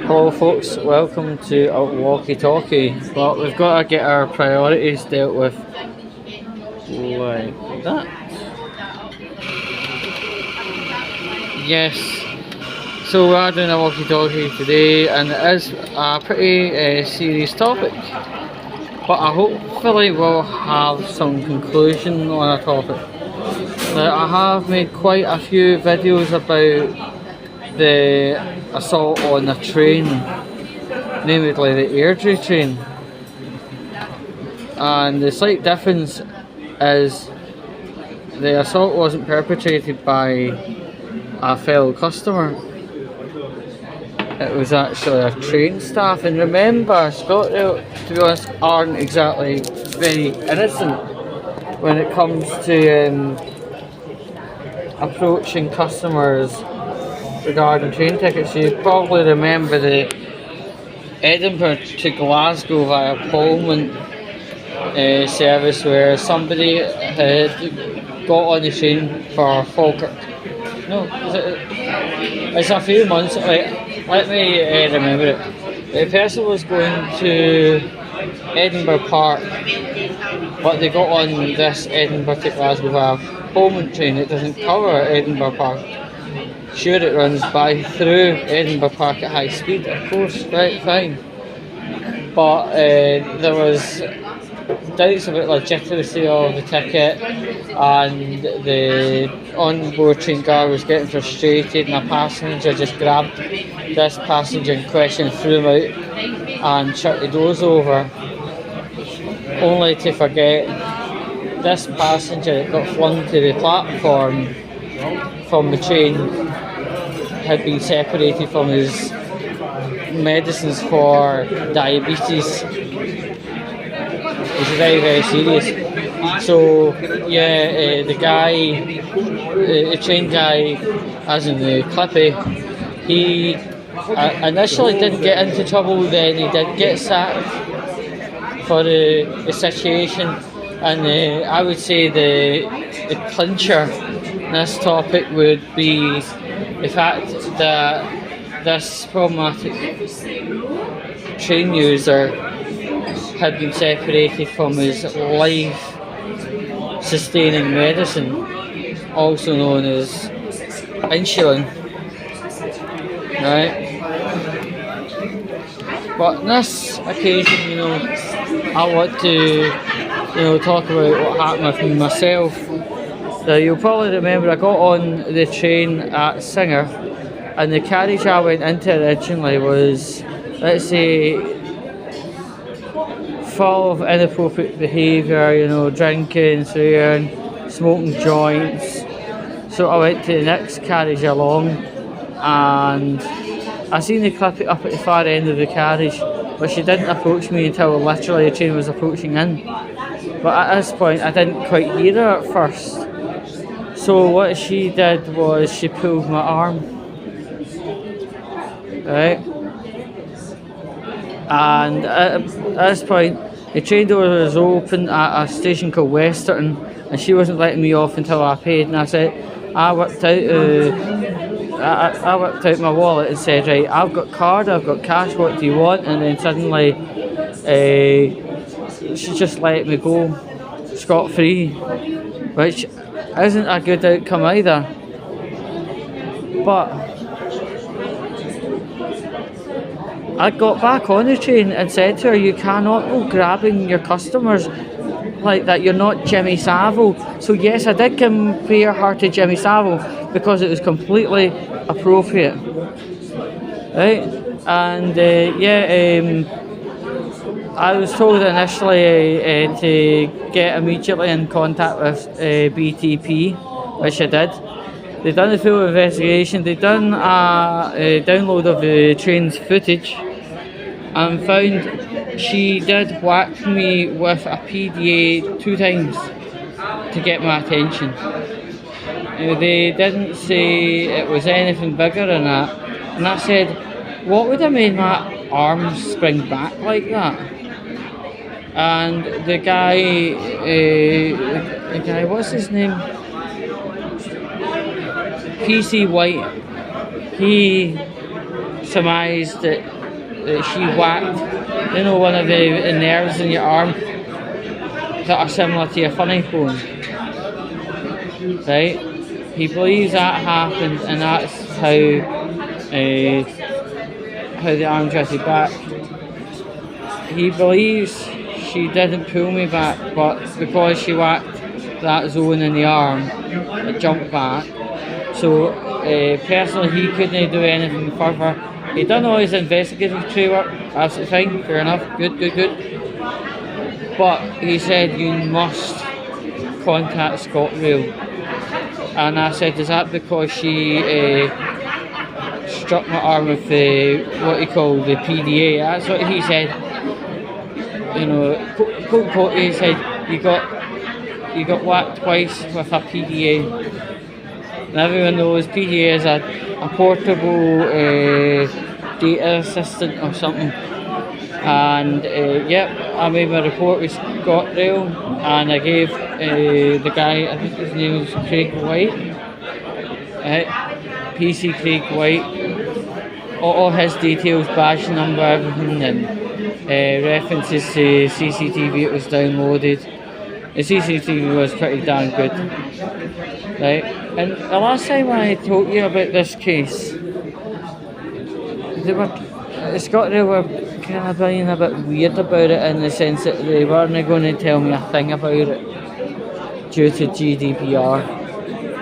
Hello folks, welcome to a Walkie talkie. But we've got to get our priorities dealt with like that. Yes, so we are doing a walkie talkie today and it is a pretty serious topic. But I hopefully will have some conclusion on a topic. Now, I have made quite a few videos about the assault on a train, namely the Airdrie train, and the slight difference is the assault wasn't perpetrated by a fellow customer, it was actually a train staff. And remember, ScotRail, to be honest, aren't exactly very innocent when it comes to approaching customers regarding train tickets. You probably remember the Edinburgh to Glasgow via Pullman service where somebody had got on the train for Falkirk. No, it's a few months. Let me remember it. The person was going to Edinburgh Park, but they got on this Edinburgh to Glasgow via Pullman train. It doesn't cover Edinburgh Park. Sure, it runs by through Edinburgh Park at high speed, of course, right, fine. But there was doubts about legitimacy of the ticket, and the on-board train guard was getting frustrated, and a passenger just grabbed this passenger in question, threw him out and shut the doors over, only to forget this passenger that got flung to the platform from the train had been separated from his medicines for diabetes. It's very, very serious. So yeah, the guy, the train guy, as in the clippy, he initially didn't get into trouble, then he did get sacked for the situation. And I would say the clincher in this topic would be the fact that this problematic train user had been separated from his life-sustaining medicine, also known as insulin, right? But on this occasion, I want to, talk about what happened with myself. Now, you'll probably remember I got on the train at Singer, and the carriage I went into originally was, let's say, full of inappropriate behaviour, drinking, swearing, smoking joints. So I went to the next carriage along, and I seen the clippy up at the far end of the carriage, but she didn't approach me until literally the train was approaching in. But at this point I didn't quite hear her at first. So what she did was she pulled my arm, right? And at this point, the train door was open at a station called Westerton, and she wasn't letting me off until I paid. And I said, I whipped out my wallet and said, right, I've got card, I've got cash, what do you want? And then suddenly, she just let me go scot-free, which isn't a good outcome either. But I got back on the train and said to her, you cannot go grabbing your customers like that, you're not Jimmy Savile. So yes, I did compare her to Jimmy Savile because it was completely appropriate, right? And I was told initially to get immediately in contact with BTP, which I did. They've done the full investigation, they've done a download of the train's footage and found she did whack me with a PDA 2 times to get my attention. They didn't say it was anything bigger than that, and I said, what would have made my arm spring back like that? And the guy, what's his name? PC White, he surmised that that she whacked, one of the nerves in your arm that are similar to your funny bone, right? He believes that happened, and that's how the arm drifted back. He believes she didn't pull me back, but because she whacked that zone in the arm, it jumped back. So personally, he couldn't do anything further. He done all his investigatory work, absolutely fine, fair enough, good. But he said you must contact ScotRail, and I said, is that because she struck my arm with what he called the PDA? That's what he said. Quote, he said you got whacked twice with a PDA. And everyone knows PDA is a portable data assistant or something. And I made my report with ScotRail, and I gave the guy, I think his name was Craig White, PC Craig White, all his details, badge number, everything, and references to CCTV it was downloaded. The CCTV was pretty damn good, right? And the last time I told you about this case, ScotRail were kind of being a bit weird about it, in the sense that they weren't going to tell me a thing about it due to GDPR,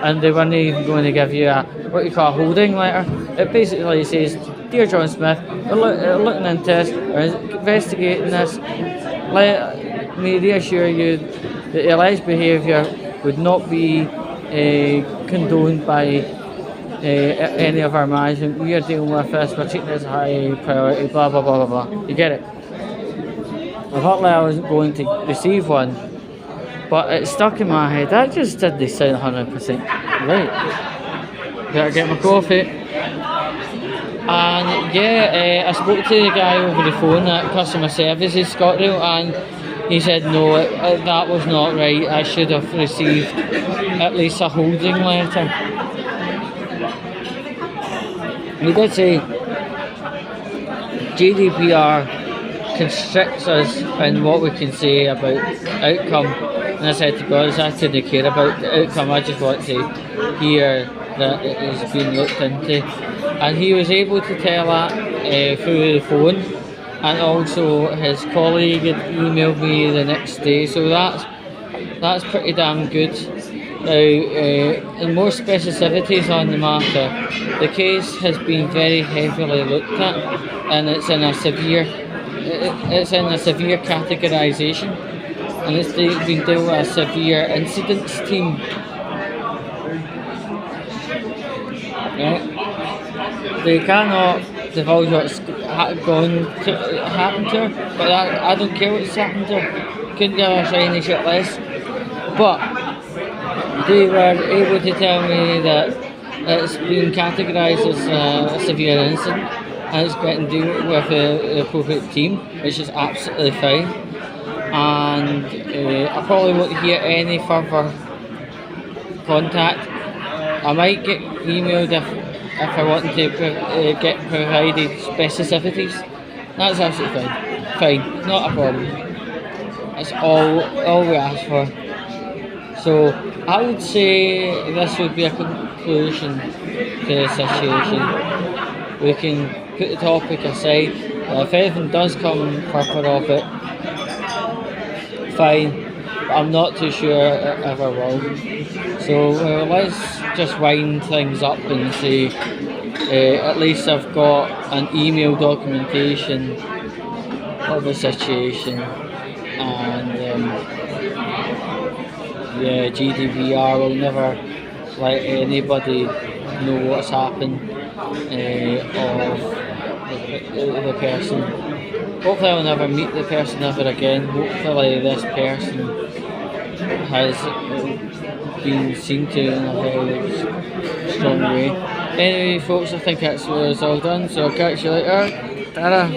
and they weren't even going to give you what you call a holding letter. It basically says, "Dear John Smith, we're looking into this, we're investigating this. Let me reassure you that the alleged behaviour would not be condoned by any of our management. We are dealing with this, we're treating this as a high priority, blah blah blah blah blah." You get it? I thought that I wasn't going to receive one, but it stuck in my head. That just didn't sound 100% right. Better get my coffee. And I spoke to the guy over the phone at customer services ScotRail, and he said no, that was not right. I should have received at least a holding letter. He did say GDPR constricts us in what we can say about outcome, and I said to God, I couldn't care about the outcome, I just want to hear that it is being looked into. And he was able to tell that through the phone, and also his colleague had emailed me the next day, so that's pretty damn good. Now, and more specificities on the matter, the case has been very heavily looked at, and it's in a severe categorisation, and it's been dealt with a severe incidents team. Right? They cannot divulge what's happened to her, but I don't care what's happened to her. Couldn't give a shiny shit less. But they were able to tell me that it's been categorised as a severe incident, and it's getting dealt with the appropriate team, which is absolutely fine. And I probably won't hear any further contact. I might get emailed if I want to get provided specificities. That's absolutely fine, not a problem. That's all we ask for. So I would say this would be a conclusion to the situation. We can put the topic aside. If anything does come further of it, fine. But I'm not too sure it ever will. So let's just wind things up and say at least I've got an email documentation of the situation, and GDPR will never let anybody know what's happened of the person. Hopefully I'll never meet the person ever again. Hopefully this person has been seen to in a very strong way. Anyway folks, I think that's what it's all done, so I'll catch you later. Ta-da!